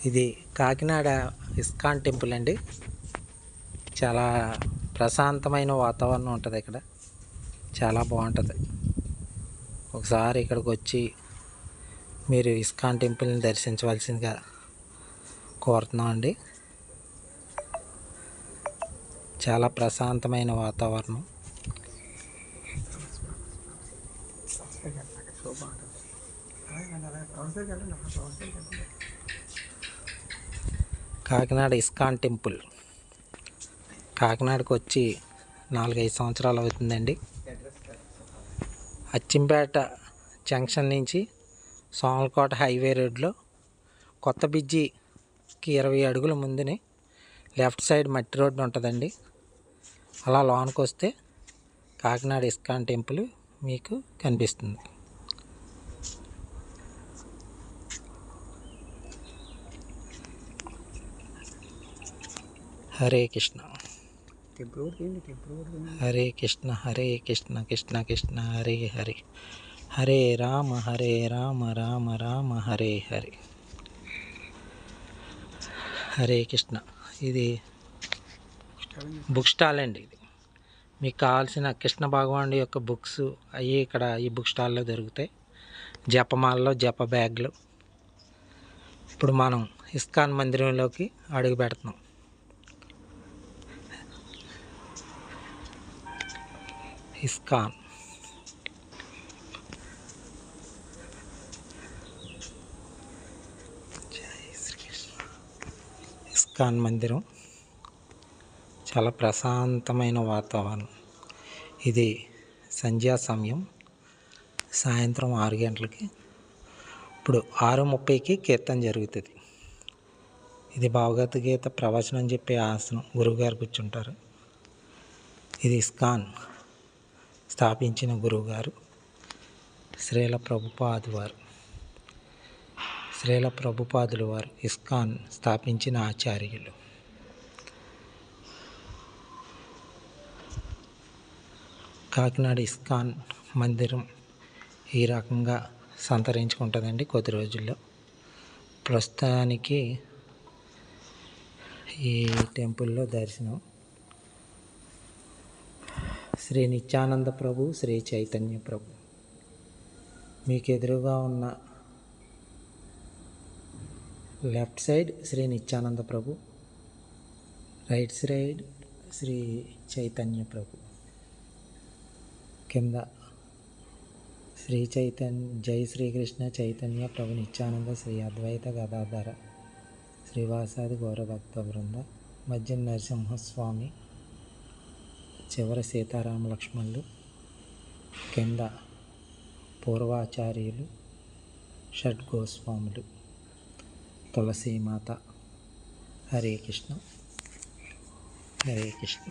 ఇది Kakinada ISKCON temple అండి. చాలా ప్రశాంతమైన వాతావరణం ఉంటుంది ఇక్కడ. చాలా బాగుంటుంది. ఒకసారి ఇక్కడికి వచ్చి మీరు ఇస్కాన్ టెంపుల్ని దర్శించవలసిందిగా కోరుతున్నాం అండి. చాలా ప్రశాంతమైన వాతావరణం. కాకినాడ ఇస్కాన్ టెంపుల్ కాకినాడకు వచ్చి 4-5 సంవత్సరాలు అవుతుందండి. అచ్చంపేట జంక్షన్ నుంచి సోమలకోట హైవే రోడ్లో కొత్త బ్రిడ్జికి 20 అడుగుల ముందుని లెఫ్ట్ సైడ్ మట్టి రోడ్డు ఉంటుందండి. అలా లోనికి వస్తే కాకినాడ ఇస్కాన్ టెంపుల్ మీకు కనిపిస్తుంది. హరే కృష్ణ హరే కృష్ణ హరే కృష్ణ కృష్ణ కృష్ణ హరే హరే, హరే రామ రామ రామ హరే హరే. హరే కృష్ణ. ఇది బుక్ స్టాల్ అండి. ఇది మీకు కావాల్సిన కృష్ణ భగవానుడి యొక్క బుక్స్ అవి ఇక్కడ ఈ బుక్ స్టాల్లో దొరుకుతాయి. జపమాలలో జప బ్యాగ్లు. ఇప్పుడు మనం ఇస్కాన్ మందిరంలోకి అడుగు పెడుతున్నాం. ఇస్కాన్ ఇస్కాన్ మందిరం చాలా ప్రశాంతమైన వాతావరణం. ఇది సంధ్యా సమయం, సాయంత్రం 6 గంటలకి. ఇప్పుడు 6:30కి కీర్తన జరుగుతుంది. ఇది భగవద్గీత ప్రవచనం చెప్పే ఆసనం. గురువుగారు కూర్చుంటారు. ఇది ఇస్కాన్ స్థాపించిన గురువుగారు శ్రీల ప్రభుపాదులు వారు ఇస్కాన్ స్థాపించిన ఆచార్యులు. కాకినాడ ఇస్కాన్ మందిరం ఈ రకంగా సంతరించుకుంటుందండి కొద్ది రోజుల్లో. ప్రస్తుతానికి ఈ టెంపుల్లో దర్శనం శ్రీ నిత్యానంద ప్రభు, శ్రీ చైతన్య ప్రభు. మీకు ఎదురుగా ఉన్న లెఫ్ట్ సైడ్ శ్రీ నిత్యానంద ప్రభు, రైట్ సైడ్ శ్రీ చైతన్య ప్రభు. కింద జై శ్రీకృష్ణ చైతన్య ప్రభు నిత్యానంద శ్రీ అద్వైత గదాధర శ్రీవాసాది గౌరభక్త బృంద. మధ్య నరసింహస్వామి, చివర సీతారామ లక్ష్మణులు, కింద పూర్వాచార్యులు, షడ్గోస్వాములు, తులసీమాత. హరే కృష్ణ హరే కృష్ణ.